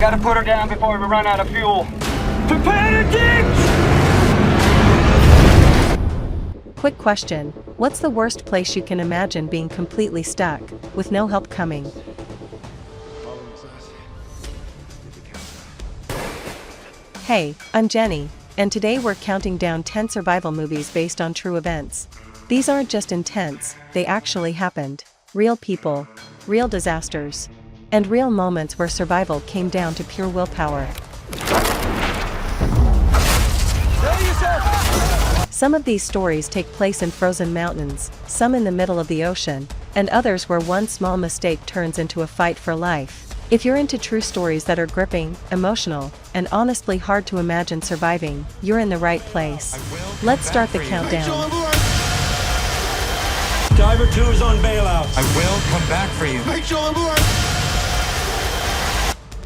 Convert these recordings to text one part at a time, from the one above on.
Gotta put her down before we run out of fuel. Prepare to dig! Quick question, what's the worst place you can imagine being completely stuck, with no help coming? Hey, I'm Jenny, and today we're counting down 10 survival movies based on true events. These aren't just intense, they actually happened. Real people, real disasters, and real moments where survival came down to pure willpower. Some of these stories take place in frozen mountains, some in the middle of the ocean, and others where one small mistake turns into a fight for life. If you're into true stories that are gripping, emotional, and honestly hard to imagine surviving, you're in the right place. Let's start the countdown. Diver 2 is on bailout. I will come back for you. Make sure I'm aboard.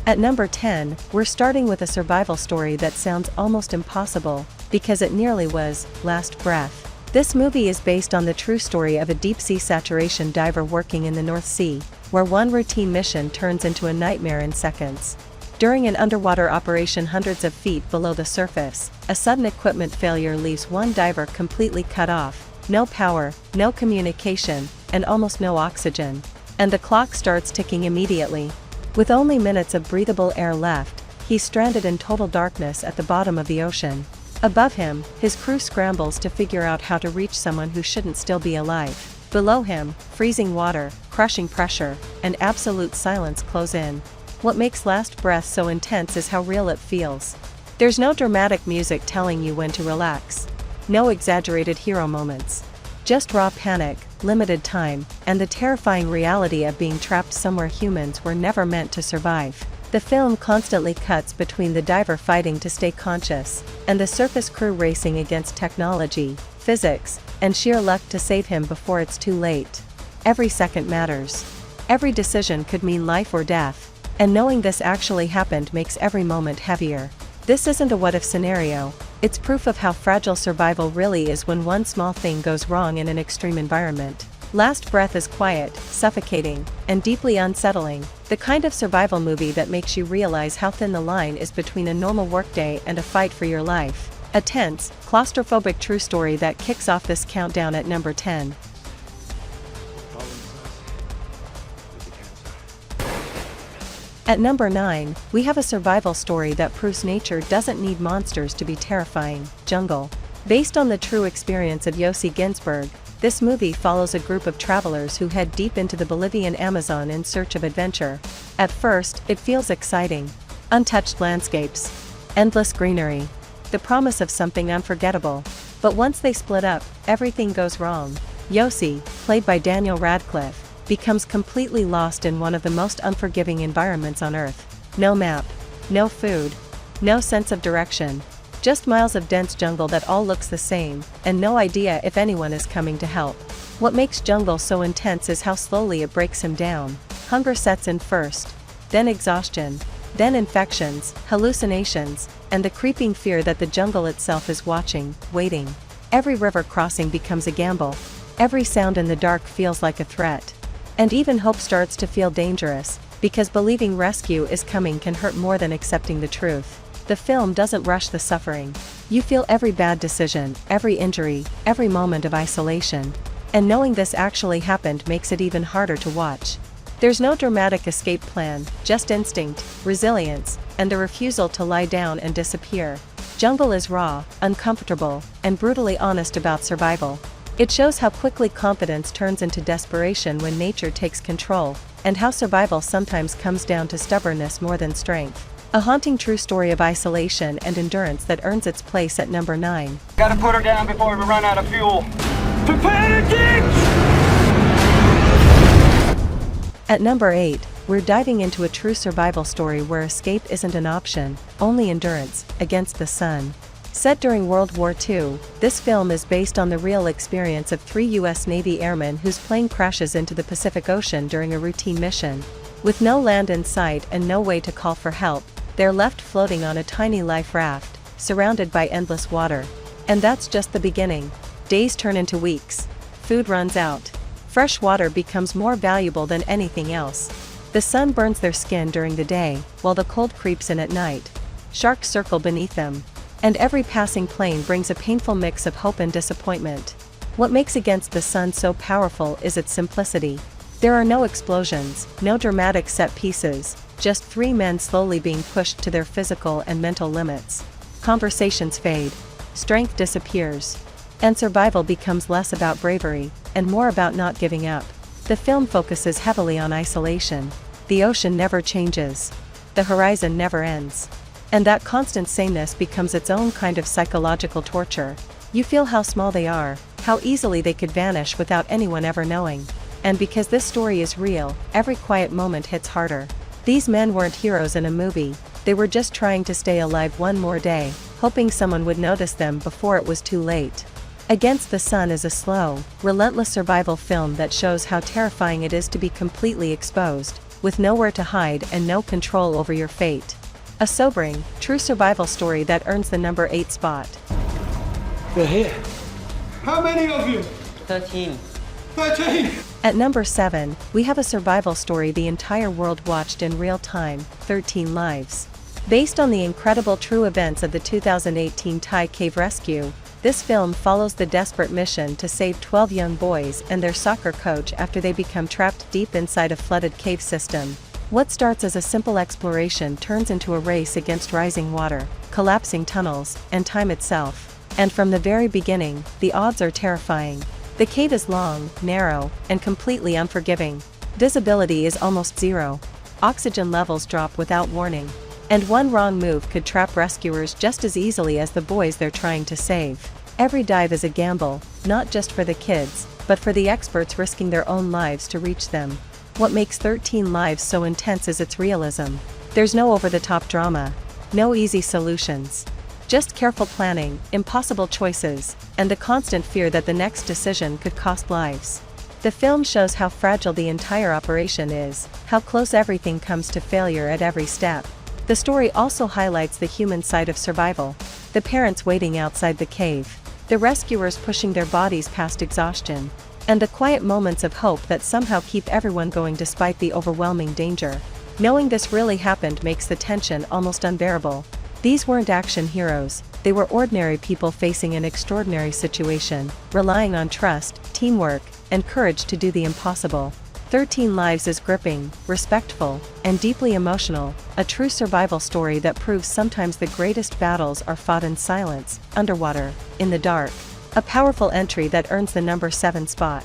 At number 10, we're starting with a survival story that sounds almost impossible, because it nearly was, Last Breath. This movie is based on the true story of a deep-sea saturation diver working in the North Sea, where one routine mission turns into a nightmare in seconds. During an underwater operation hundreds of feet below the surface, a sudden equipment failure leaves one diver completely cut off, no power, no communication, and almost no oxygen. And the clock starts ticking immediately. With only minutes of breathable air left, he's stranded in total darkness at the bottom of the ocean. Above him, his crew scrambles to figure out how to reach someone who shouldn't still be alive. Below him, freezing water, crushing pressure, and absolute silence close in. What makes Last Breath so intense is how real it feels. There's no dramatic music telling you when to relax. No exaggerated hero moments. Just raw panic, limited time, and the terrifying reality of being trapped somewhere humans were never meant to survive. The film constantly cuts between the diver fighting to stay conscious, and the surface crew racing against technology, physics, and sheer luck to save him before it's too late. Every second matters. Every decision could mean life or death, and knowing this actually happened makes every moment heavier. This isn't a what-if scenario, it's proof of how fragile survival really is when one small thing goes wrong in an extreme environment. Last Breath is quiet, suffocating, and deeply unsettling, the kind of survival movie that makes you realize how thin the line is between a normal workday and a fight for your life. A tense, claustrophobic true story that kicks off this countdown at number 10. At number 9, we have a survival story that proves nature doesn't need monsters to be terrifying, Jungle. Based on the true experience of Yossi Ginsberg, this movie follows a group of travelers who head deep into the Bolivian Amazon in search of adventure. At first, it feels exciting. Untouched landscapes, endless greenery, the promise of something unforgettable. But once they split up, everything goes wrong. Yossi, played by Daniel Radcliffe, becomes completely lost in one of the most unforgiving environments on Earth. No map, no food, no sense of direction, just miles of dense jungle that all looks the same, and no idea if anyone is coming to help. What makes Jungle so intense is how slowly it breaks him down. Hunger sets in first, then exhaustion, then infections, hallucinations, and the creeping fear that the jungle itself is watching, waiting. Every river crossing becomes a gamble. Every sound in the dark feels like a threat. And even hope starts to feel dangerous, because believing rescue is coming can hurt more than accepting the truth. The film doesn't rush the suffering. You feel every bad decision, every injury, every moment of isolation. And knowing this actually happened makes it even harder to watch. There's no dramatic escape plan, just instinct, resilience, and the refusal to lie down and disappear. Jungle is raw, uncomfortable, and brutally honest about survival. It shows how quickly confidence turns into desperation when nature takes control, and how survival sometimes comes down to stubbornness more than strength. A haunting true story of isolation and endurance that earns its place at number 9. Gotta put her down before we run out of fuel. Prepare to dig! At number 8, we're diving into a true survival story where escape isn't an option, only endurance, Against the Sun. Set during World War II, this film is based on the real experience of 3 U.S. Navy airmen whose plane crashes into the Pacific Ocean during a routine mission. With no land in sight and no way to call for help, they're left floating on a tiny life raft, surrounded by endless water. And that's just the beginning. Days turn into weeks. Food runs out. Fresh water becomes more valuable than anything else. The sun burns their skin during the day, while the cold creeps in at night. Sharks circle beneath them. And every passing plane brings a painful mix of hope and disappointment. What makes Against the Sun so powerful is its simplicity. There are no explosions, no dramatic set pieces, just three men slowly being pushed to their physical and mental limits. Conversations fade. Strength disappears. And survival becomes less about bravery, and more about not giving up. The film focuses heavily on isolation. The ocean never changes. The horizon never ends. And that constant sameness becomes its own kind of psychological torture. You feel how small they are, how easily they could vanish without anyone ever knowing. And because this story is real, every quiet moment hits harder. These men weren't heroes in a movie, they were just trying to stay alive one more day, hoping someone would notice them before it was too late. Against the Sun is a slow, relentless survival film that shows how terrifying it is to be completely exposed, with nowhere to hide and no control over your fate. A sobering, true survival story that earns the number 8 spot. We're here. How many of you? 13. 13! At number 7, we have a survival story the entire world watched in real time, 13 Lives. Based on the incredible true events of the 2018 Thai cave rescue, this film follows the desperate mission to save 12 young boys and their soccer coach after they become trapped deep inside a flooded cave system. What starts as a simple exploration turns into a race against rising water, collapsing tunnels, and time itself. And from the very beginning, the odds are terrifying. The cave is long, narrow, and completely unforgiving. Visibility is almost zero. Oxygen levels drop without warning. And one wrong move could trap rescuers just as easily as the boys they're trying to save. Every dive is a gamble, not just for the kids, but for the experts risking their own lives to reach them. What makes 13 Lives so intense is its realism. There's no over-the-top drama, no easy solutions. Just careful planning, impossible choices, and the constant fear that the next decision could cost lives. The film shows how fragile the entire operation is, how close everything comes to failure at every step. The story also highlights the human side of survival. The parents waiting outside the cave, the rescuers pushing their bodies past exhaustion, and the quiet moments of hope that somehow keep everyone going despite the overwhelming danger. Knowing this really happened makes the tension almost unbearable. These weren't action heroes, they were ordinary people facing an extraordinary situation, relying on trust, teamwork, and courage to do the impossible. 13 Lives is gripping, respectful, and deeply emotional, a true survival story that proves sometimes the greatest battles are fought in silence, underwater, in the dark. A powerful entry that earns the number 7 spot.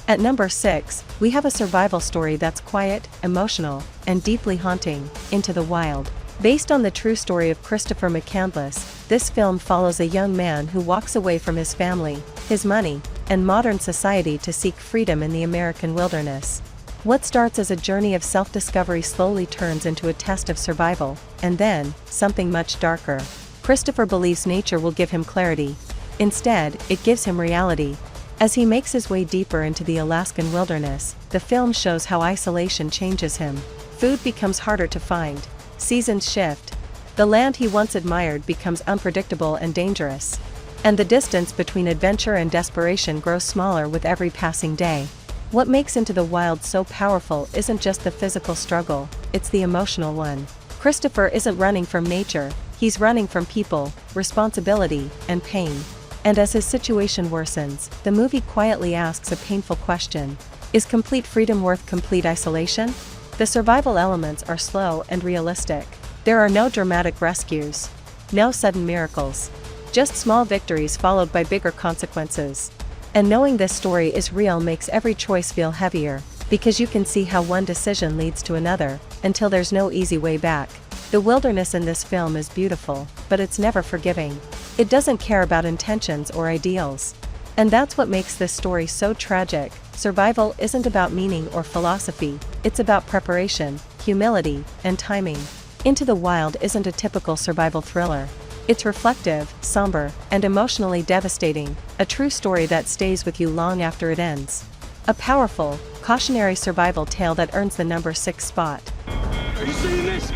At number 6, we have a survival story that's quiet, emotional, and deeply haunting, Into the Wild. Based on the true story of Christopher McCandless, this film follows a young man who walks away from his family, his money, and modern society to seek freedom in the American wilderness. What starts as a journey of self-discovery slowly turns into a test of survival, and then, something much darker. Christopher believes nature will give him clarity. Instead, it gives him reality. As he makes his way deeper into the Alaskan wilderness, the film shows how isolation changes him. Food becomes harder to find. Seasons shift. The land he once admired becomes unpredictable and dangerous. And the distance between adventure and desperation grows smaller with every passing day. What makes Into the Wild so powerful isn't just the physical struggle, it's the emotional one. Christopher isn't running from nature, he's running from people, responsibility, and pain. And as his situation worsens, the movie quietly asks a painful question. Is complete freedom worth complete isolation? The survival elements are slow and realistic. There are no dramatic rescues. No sudden miracles. Just small victories followed by bigger consequences. And knowing this story is real makes every choice feel heavier, because you can see how one decision leads to another, until there's no easy way back. The wilderness in this film is beautiful, but it's never forgiving. It doesn't care about intentions or ideals. And that's what makes this story so tragic. Survival isn't about meaning or philosophy, it's about preparation, humility, and timing. Into the Wild isn't a typical survival thriller. It's reflective, somber, and emotionally devastating, a true story that stays with you long after it ends. A powerful, cautionary survival tale that earns the number 6 spot. Are you seeing this?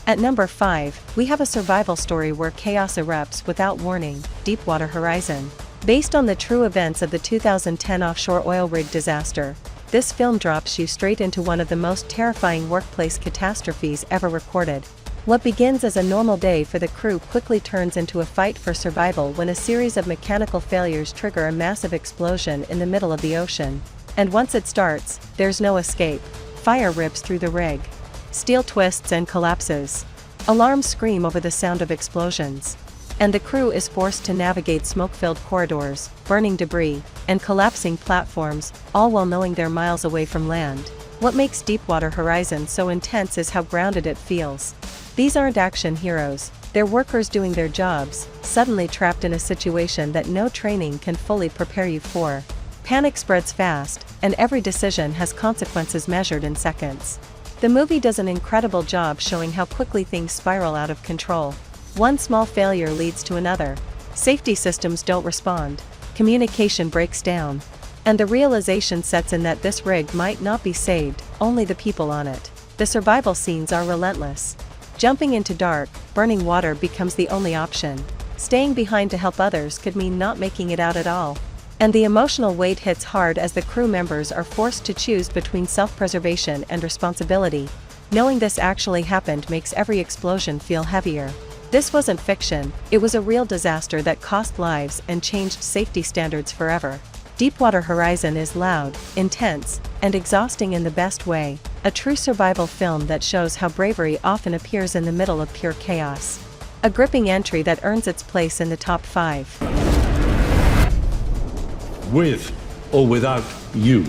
At At number 5, we have a survival story where chaos erupts without warning, Deepwater Horizon. Based on the true events of the 2010 offshore oil rig disaster, this film drops you straight into one of the most terrifying workplace catastrophes ever recorded. What begins as a normal day for the crew quickly turns into a fight for survival when a series of mechanical failures trigger a massive explosion in the middle of the ocean. And once it starts, there's no escape. Fire rips through the rig. Steel twists and collapses. Alarms scream over the sound of explosions. And the crew is forced to navigate smoke-filled corridors, burning debris, and collapsing platforms, all while knowing they're miles away from land. What makes Deepwater Horizon so intense is how grounded it feels. These aren't action heroes, they're workers doing their jobs, suddenly trapped in a situation that no training can fully prepare you for. Panic spreads fast, and every decision has consequences measured in seconds. The movie does an incredible job showing how quickly things spiral out of control. One small failure leads to another. Safety systems don't respond. Communication breaks down. And the realization sets in that this rig might not be saved, only the people on it. The survival scenes are relentless. Jumping into dark, burning water becomes the only option. Staying behind to help others could mean not making it out at all. And the emotional weight hits hard as the crew members are forced to choose between self-preservation and responsibility. Knowing this actually happened makes every explosion feel heavier. This wasn't fiction, it was a real disaster that cost lives and changed safety standards forever. Deepwater Horizon is loud, intense, and exhausting in the best way, a true survival film that shows how bravery often appears in the middle of pure chaos. A gripping entry that earns its place in the top 5. With or without you.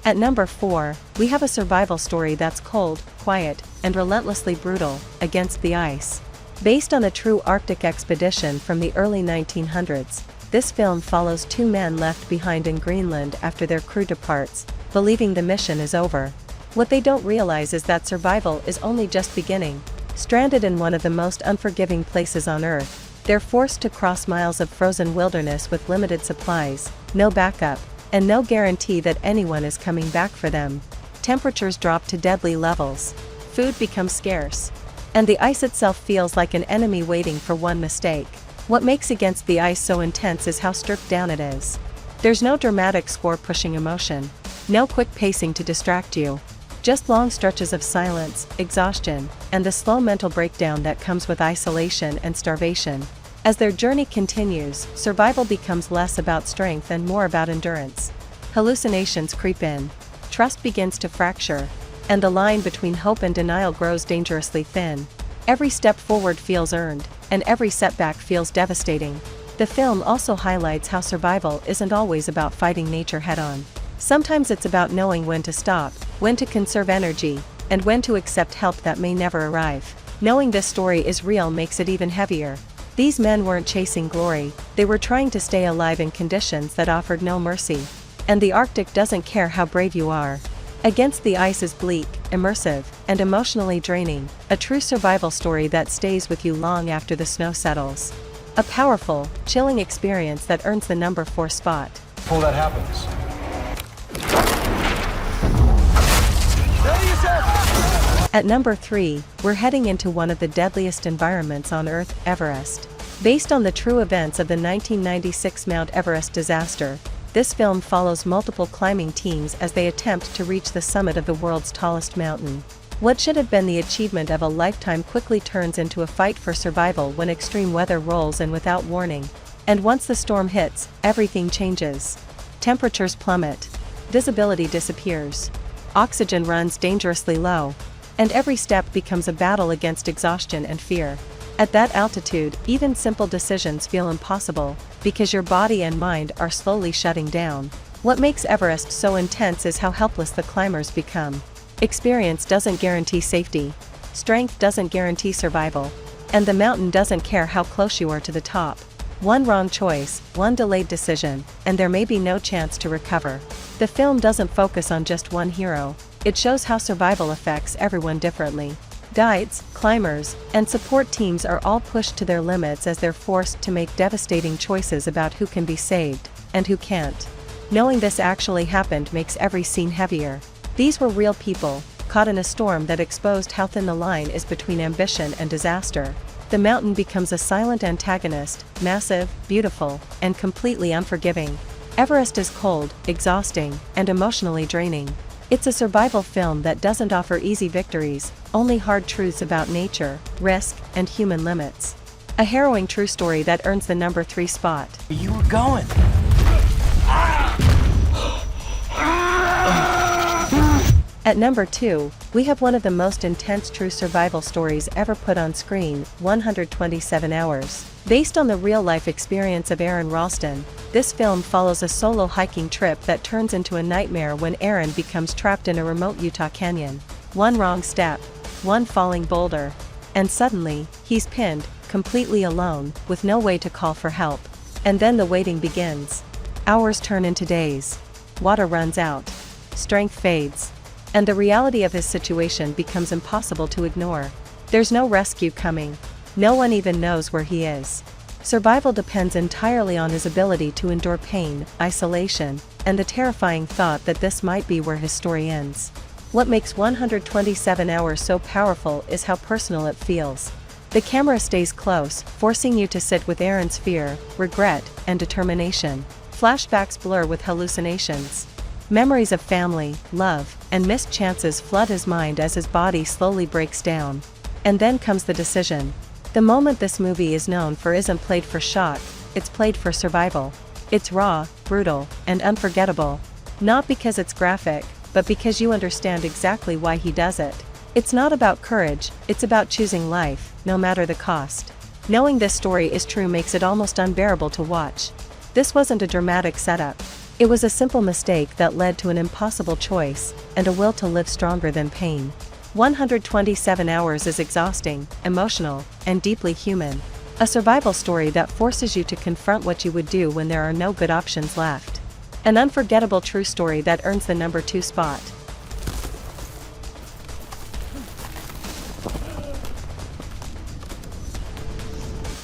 At number 4, we have a survival story that's cold, quiet, and relentlessly brutal, Against the Ice. Based on a true Arctic expedition from the early 1900s, this film follows two men left behind in Greenland after their crew departs, believing the mission is over. What they don't realize is that survival is only just beginning. Stranded in one of the most unforgiving places on Earth, they're forced to cross miles of frozen wilderness with limited supplies, no backup, and no guarantee that anyone is coming back for them. Temperatures drop to deadly levels. Food becomes scarce. And the ice itself feels like an enemy waiting for one mistake. What makes Against the Ice so intense is how stripped down it is. There's no dramatic score-pushing emotion. No quick pacing to distract you. Just long stretches of silence, exhaustion, and the slow mental breakdown that comes with isolation and starvation. As their journey continues, survival becomes less about strength and more about endurance. Hallucinations creep in. Trust begins to fracture. And the line between hope and denial grows dangerously thin. Every step forward feels earned, and every setback feels devastating. The film also highlights how survival isn't always about fighting nature head-on. Sometimes it's about knowing when to stop, when to conserve energy, and when to accept help that may never arrive. Knowing this story is real makes it even heavier. These men weren't chasing glory, they were trying to stay alive in conditions that offered no mercy. And the Arctic doesn't care how brave you are. Against the Ice is bleak, immersive, and emotionally draining, a true survival story that stays with you long after the snow settles. A powerful, chilling experience that earns the number 4 spot. Before that happens. At number 3, we're heading into one of the deadliest environments on Earth, Everest. Based on the true events of the 1996 Mount Everest disaster, this film follows multiple climbing teams as they attempt to reach the summit of the world's tallest mountain. What should have been the achievement of a lifetime quickly turns into a fight for survival when extreme weather rolls in without warning. And once the storm hits, everything changes. Temperatures plummet. Visibility disappears. Oxygen runs dangerously low. And every step becomes a battle against exhaustion and fear. At that altitude, even simple decisions feel impossible, because your body and mind are slowly shutting down. What makes Everest so intense is how helpless the climbers become. Experience doesn't guarantee safety. Strength doesn't guarantee survival. And the mountain doesn't care how close you are to the top. One wrong choice, one delayed decision, and there may be no chance to recover. The film doesn't focus on just one hero. It shows how survival affects everyone differently. Guides, climbers, and support teams are all pushed to their limits as they're forced to make devastating choices about who can be saved, and who can't. Knowing this actually happened makes every scene heavier. These were real people, caught in a storm that exposed how thin the line is between ambition and disaster. The mountain becomes a silent antagonist, massive, beautiful, and completely unforgiving. Everest is cold, exhausting, and emotionally draining. It's a survival film that doesn't offer easy victories, only hard truths about nature, risk, and human limits. A harrowing true story that earns the number 3 spot. You were going. At number 2, we have one of the most intense true survival stories ever put on screen, 127 Hours. Based on the real-life experience of Aaron Ralston, this film follows a solo hiking trip that turns into a nightmare when Aaron becomes trapped in a remote Utah canyon. One wrong step, one falling boulder, and suddenly, he's pinned, completely alone, with no way to call for help. And then the waiting begins. Hours turn into days. Water runs out. Strength fades. And the reality of his situation becomes impossible to ignore. There's no rescue coming. No one even knows where he is. Survival depends entirely on his ability to endure pain, isolation, and the terrifying thought that this might be where his story ends. What makes 127 Hours so powerful is how personal it feels. The camera stays close, forcing you to sit with Aaron's fear, regret, and determination. Flashbacks blur with hallucinations. Memories of family, love, and missed chances flood his mind as his body slowly breaks down. And then comes the decision. The moment this movie is known for isn't played for shock, it's played for survival. It's raw, brutal, and unforgettable. Not because it's graphic, but because you understand exactly why he does it. It's not about courage, it's about choosing life, no matter the cost. Knowing this story is true makes it almost unbearable to watch. This wasn't a dramatic setup. It was a simple mistake that led to an impossible choice, and a will to live stronger than pain. 127 Hours is exhausting, emotional, and deeply human. A survival story that forces you to confront what you would do when there are no good options left. An unforgettable true story that earns the number 2 spot.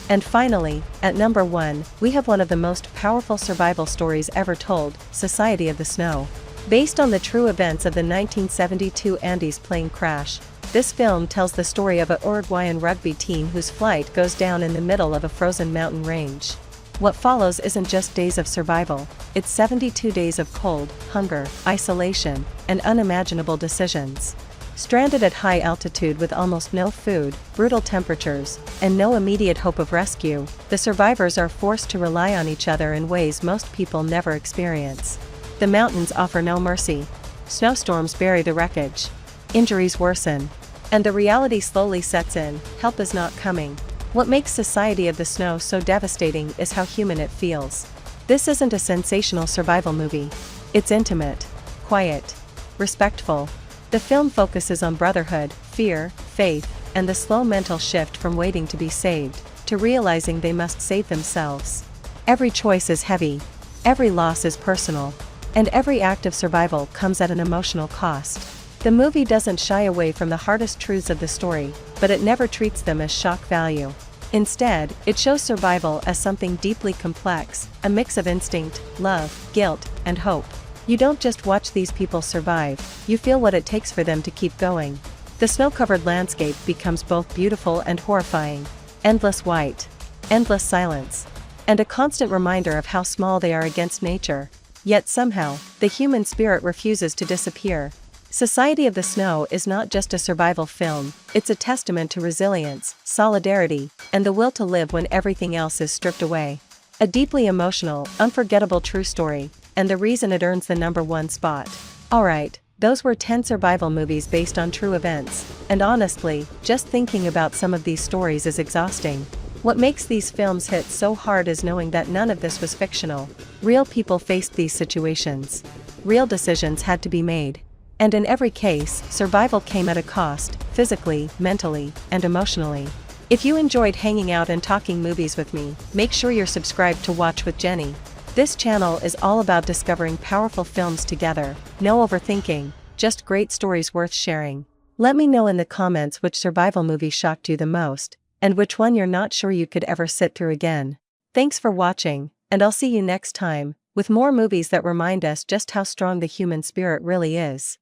And finally, at number 1, we have one of the most powerful survival stories ever told, Society of the Snow. Based on the true events of the 1972 Andes plane crash, this film tells the story of a Uruguayan rugby team whose flight goes down in the middle of a frozen mountain range. What follows isn't just days of survival, it's 72 days of cold, hunger, isolation, and unimaginable decisions. Stranded at high altitude with almost no food, brutal temperatures, and no immediate hope of rescue, the survivors are forced to rely on each other in ways most people never experience. The mountains offer no mercy. Snowstorms bury the wreckage. Injuries worsen. And the reality slowly sets in, help is not coming. What makes Society of the Snow so devastating is how human it feels. This isn't a sensational survival movie. It's intimate, quiet, respectful. The film focuses on brotherhood, fear, faith, and the slow mental shift from waiting to be saved, to realizing they must save themselves. Every choice is heavy. Every loss is personal. And every act of survival comes at an emotional cost. The movie doesn't shy away from the hardest truths of the story, but it never treats them as shock value. Instead, it shows survival as something deeply complex, a mix of instinct, love, guilt, and hope. You don't just watch these people survive, you feel what it takes for them to keep going. The snow-covered landscape becomes both beautiful and horrifying. Endless white, endless silence, and a constant reminder of how small they are against nature. Yet somehow, the human spirit refuses to disappear. Society of the Snow is not just a survival film, it's a testament to resilience, solidarity, and the will to live when everything else is stripped away. A deeply emotional, unforgettable true story, and the reason it earns the number 1 spot. Alright, those were 10 survival movies based on true events, and honestly, just thinking about some of these stories is exhausting. What makes these films hit so hard is knowing that none of this was fictional. Real people faced these situations. Real decisions had to be made. And in every case, survival came at a cost, physically, mentally, and emotionally. If you enjoyed hanging out and talking movies with me, make sure you're subscribed to Watch with Jenny. This channel is all about discovering powerful films together, no overthinking, just great stories worth sharing. Let me know in the comments which survival movie shocked you the most, and which one you're not sure you could ever sit through again. Thanks for watching, and I'll see you next time, with more movies that remind us just how strong the human spirit really is.